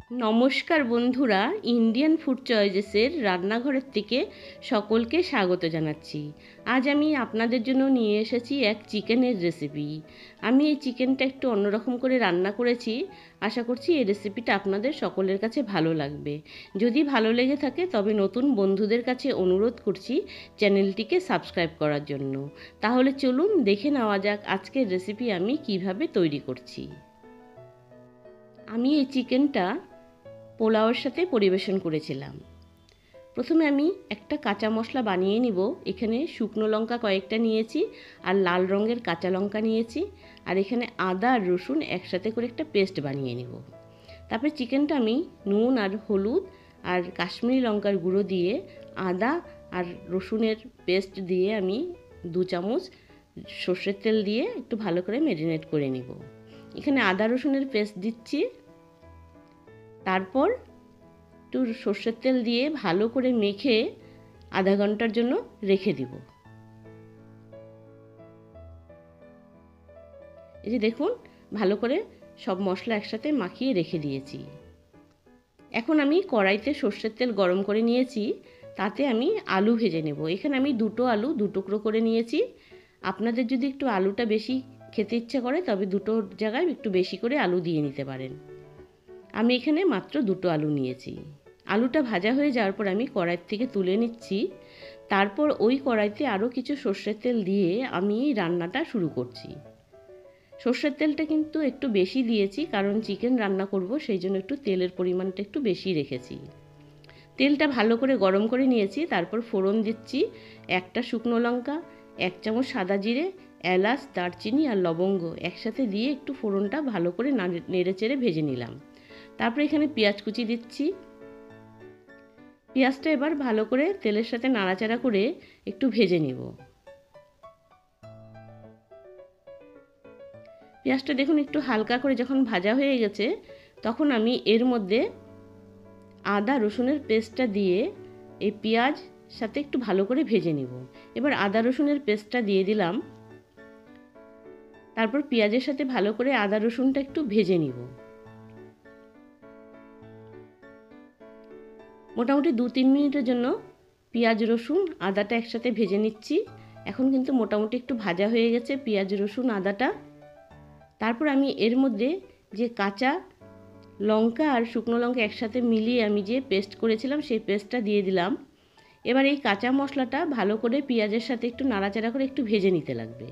নমস্কার বন্ধুরা, Indian food চয়েসেসের রান্নাঘরের থেকে সকলকে স্বাগত জানাচ্ছি। আজ আমি আপনাদের জন্য নিয়ে এসেছি এক চিকেনের রেসিপি। আমি এই চিকেনটা একটু অন্যরকম করে রান্না করেছি। আশা করছি এই রেসিপিটা আপনাদের সকলের কাছে ভালো লাগবে। যদি ভালো লেগে থাকে তবে নতুন বন্ধুদের কাছে অনুরোধ করছি চ্যানেলটিকে সাবস্ক্রাইব করার জন্য। তাহলে চলুন দেখে নেওয়া যাক আজকের রেসিপি আমি কিভাবে তৈরি করছি। আমি এই চিকেনটা পোলাওয়ের সাথে পরিবেশন করেছিলাম। প্রথমে আমি একটা কাঁচা মশলা বানিয়ে নিব। এখানে শুকনো লঙ্কা কয়েকটা নিয়েছি, আর লাল রঙের কাঁচা লঙ্কা নিয়েছি, আর এখানে আদা আর রসুন একসাথে করে একটা পেস্ট বানিয়ে নিব। তারপরে চিকেনটা আমি নুন আর হলুদ আর কাশ্মীরি লঙ্কার গুঁড়ো দিয়ে আদা আর রসুনের পেস্ট দিয়ে আমি 2 চামচ সর্ষের তেল দিয়ে একটু ভালো করে ম্যারিনেট করে নিব। এখানে আদা রসুনের পেস্ট দিচ্ছি, তারপর একটু সর্ষের তেল দিয়ে ভালো করে মেখে আধা ঘন্টার জন্য রেখে দিব। এই যে দেখুন, ভালো করে সব মশলা একসাথে মাখিয়ে রেখে দিয়েছি। এখন আমি কড়াইতে সর্ষের তেল গরম করে নিয়েছি, তাতে আমি আলু ভেজে নেব। এখানে আমি 2টো আলু 2 টুকরো করে নিয়েছি। আপনাদের যদি একটু আলুটা বেশি খেতে ইচ্ছে করে তবে 2টোর জায়গায় একটু বেশি করে আলু দিয়ে নিতে পারেন। আমি এখানে মাত্র 2টো আলু নিয়েছি। আলুটা ভাজা হয়ে যাওয়ার পর আমি কড়াই থেকে তুলে নিচ্ছি। তারপর ওই কড়াইতে আরও কিছু সর্ষের তেল দিয়ে আমি এই রান্নাটা শুরু করছি। সর্ষের তেলটা কিন্তু একটু বেশি দিয়েছি, কারণ চিকেন রান্না করব, সেই জন্য একটু তেলের পরিমাণটা একটু বেশি রেখেছি। তেলটা ভালো করে গরম করে নিয়েছি। তারপর ফোড়ন দিচ্ছি, একটা শুকনো লঙ্কা, 1 চামচ সাদা জিরে, এলাচ, দারচিনি আর লবঙ্গ একসাথে দিয়ে একটু ফোড়নটা ভালো করে নেড়ে চেড়ে ভেজে নিলাম। তারপরে এখানে পেঁয়াজ কুচি দিচ্ছি। পেঁয়াজটা এবার ভালো করে তেলের সাথে নাড়াচাড়া করে একটু ভেজে নিব। পেঁয়াজটা দেখুন একটু হালকা করে যখন ভাজা হয়ে গেছে, তখন আমি এর মধ্যে আদা রসুনের পেস্টটা দিয়ে এই পেঁয়াজ সাথে একটু ভালো করে ভেজে নিব। এবার আদা রসুনের পেস্টটা দিয়ে দিলাম। তারপর পেঁয়াজের সাথে ভালো করে আদা রসুনটা একটু ভেজে নিব। মোটামুটি 2-3 মিনিটের জন্য পেঁয়াজ রসুন আদাটা একসাথে ভেজে নিচ্ছি। এখন কিন্তু মোটামুটি একটু ভাজা হয়ে গেছে পেঁয়াজ রসুন আদাটা। তারপর আমি এর মধ্যে যে কাঁচা লঙ্কা আর শুকনো লঙ্কা একসাথে মিলিয়ে আমি যে পেস্ট করেছিলাম সেই পেস্টটা দিয়ে দিলাম। এবার এই কাঁচা মশলাটা ভালো করে পেঁয়াজের সাথে একটু নাড়াচাড়া করে একটু ভেজে নিতে লাগবে।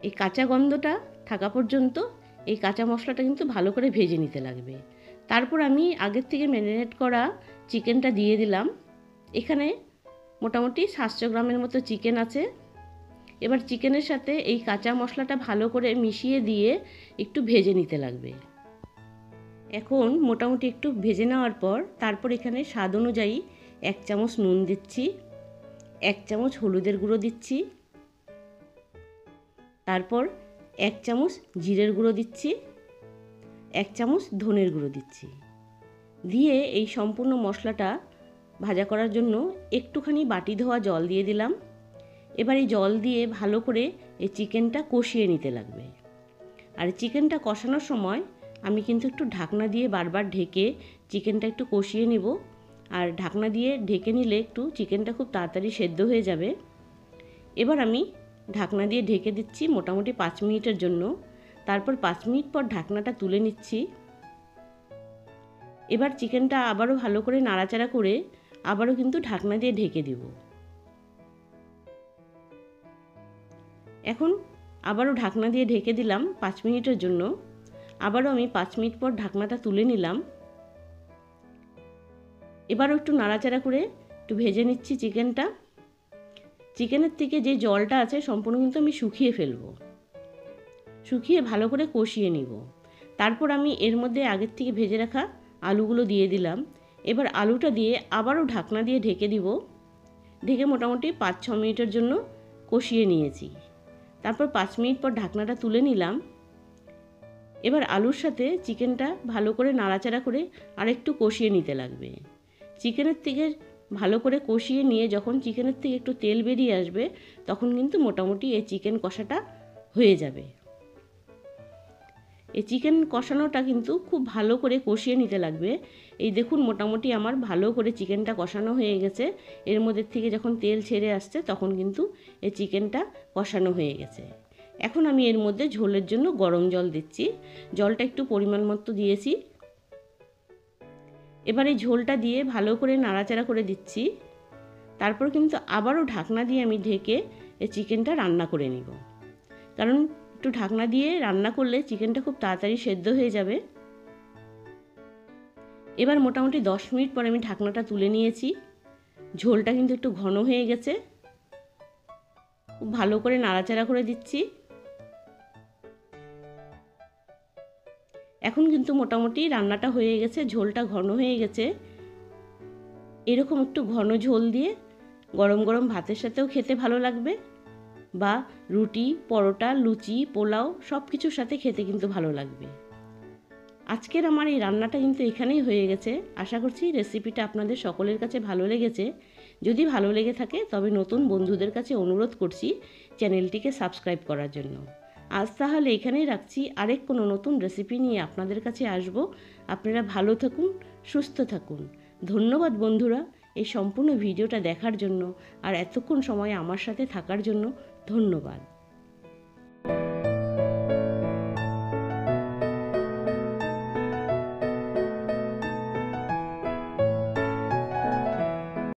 এই কাঁচা গন্ধটা থাকা পর্যন্ত এই কাঁচা মশলাটা কিন্তু ভালো করে ভেজে নিতে লাগবে। তারপর আমি আগের থেকে ম্যারিনেট করা চিকেনটা দিয়ে দিলাম। এখানে মোটামুটি 700 গ্রামের মতো চিকেন আছে। এবার চিকেনের সাথে এই কাঁচা মশলাটা ভালো করে মিশিয়ে দিয়ে একটু ভেজে নিতে লাগবে। এখন মোটামুটি একটু ভেজে নেওয়ার পর তারপর এখানে স্বাদ অনুযায়ী 1 চামচ নুন দিচ্ছি, 1 চামচ হলুদের গুঁড়ো দিচ্ছি, তারপর 1 চামচ জিরের গুঁড়ো দিচ্ছি, 1 চামচ ধনের গুঁড়ো দিচ্ছি। দিয়ে এই সম্পূর্ণ মশলাটা ভাজা করার জন্য একটুখানি বাটি ধোয়া জল দিয়ে দিলাম। এবার এই জল দিয়ে ভালো করে এই চিকেনটা কষিয়ে নিতে লাগবে। আর চিকেনটা কষানোর সময় আমি কিন্তু একটু ঢাকনা দিয়ে বারবার ঢেকে চিকেনটা একটু কষিয়ে নিব। আর ঢাকনা দিয়ে ঢেকে নিলে একটু চিকেনটা খুব তাড়াতাড়ি সেদ্ধ হয়ে যাবে। এবার আমি ঢাকনা দিয়ে ঢেকে দিচ্ছি মোটামুটি 5 মিনিটের জন্য। তারপর 5 মিনিট পর ঢাকনাটা তুলে নিচ্ছি। এবার চিকেনটা আবারও ভালো করে নাড়াচাড়া করে আবারও কিন্তু ঢাকনা দিয়ে ঢেকে দিব। এখন আবারও ঢাকনা দিয়ে ঢেকে দিলাম 5 মিনিটের জন্য। আবারও আমি 5 মিনিট পর ঢাকনাটা তুলে নিলাম। এবারও একটু নাড়াচাড়া করে একটু ভেজে নিচ্ছি চিকেনটা। চিকেনের থেকে যে জলটা আছে সম্পূর্ণ কিন্তু আমি শুকিয়ে ফেলব। শুকিয়ে ভালো করে কষিয়ে নিব। তারপর আমি এর মধ্যে আগের থেকে ভেজে রাখা আলুগুলো দিয়ে দিলাম। এবার আলুটা দিয়ে আবারও ঢাকনা দিয়ে ঢেকে দিব। ঢেকে মোটামুটি 5-6 মিনিটের জন্য কষিয়ে নিয়েছি। তারপর 5 মিনিট পর ঢাকনাটা তুলে নিলাম। এবার আলুর সাথে চিকেনটা ভালো করে নাড়াচাড়া করে আরেকটু কষিয়ে নিতে লাগবে। চিকেনের থেকে ভালো করে কষিয়ে নিয়ে যখন চিকেনের থেকে একটু তেল বেরিয়ে আসবে তখন কিন্তু মোটামুটি এই চিকেন কষাটা হয়ে যাবে। এই চিকেন কষানোটা কিন্তু খুব ভালো করে কষিয়ে নিতে লাগবে। এই দেখুন মোটামুটি আমার ভালো করে চিকেনটা কষানো হয়ে গেছে। এর মধ্যে থেকে যখন তেল ছেড়ে আসছে তখন কিন্তু এই চিকেনটা কষানো হয়ে গেছে। এখন আমি এর মধ্যে ঝোলের জন্য গরম জল দিচ্ছি। জলটা একটু পরিমাণ মতো দিয়েছি। এবার এই ঝোলটা দিয়ে ভালো করে নাড়াচাড়া করে দিচ্ছি। তারপর কিন্তু আবারও ঢাকনা দিয়ে আমি ঢেকে এই চিকেনটা রান্না করে নিব, কারণ একটু ঢাকনা দিয়ে রান্না করলে চিকেনটা খুব তাড়াতাড়ি সেদ্ধ হয়ে যাবে। এবার মোটামুটি 10 মিনিট পরে আমি ঢাকনাটা তুলে নিয়েছি। ঝোলটা কিন্তু একটু ঘন হয়ে গেছে। খুব ভালো করে নাড়াচাড়া করে দিচ্ছি। এখন কিন্তু মোটামুটি রান্নাটা হয়ে গেছে, ঝোলটা ঘন হয়ে গেছে। এরকম একটু ঘন ঝোল দিয়ে গরম গরম ভাতের সাথেও খেতে ভালো লাগবে, বা রুটি, পরোটা, লুচি, পোলাও সব কিছুর সাথে খেতে কিন্তু ভালো লাগবে। আজকের আমার এই রান্নাটা কিন্তু এখানেই হয়ে গেছে। আশা করছি রেসিপিটা আপনাদের সকলের কাছে ভালো লেগেছে। যদি ভালো লেগে থাকে তবে নতুন বন্ধুদের কাছে অনুরোধ করছি চ্যানেলটিকে সাবস্ক্রাইব করার জন্য। আজ তাহলে এখানেই রাখছি। আরেক কোনো নতুন রেসিপি নিয়ে আপনাদের কাছে আসব। আপনারা ভালো থাকুন, সুস্থ থাকুন। ধন্যবাদ বন্ধুরা এই সম্পূর্ণ ভিডিওটা দেখার জন্য আর এতক্ষণ সময় আমার সাথে থাকার জন্য ধন্যবাদ।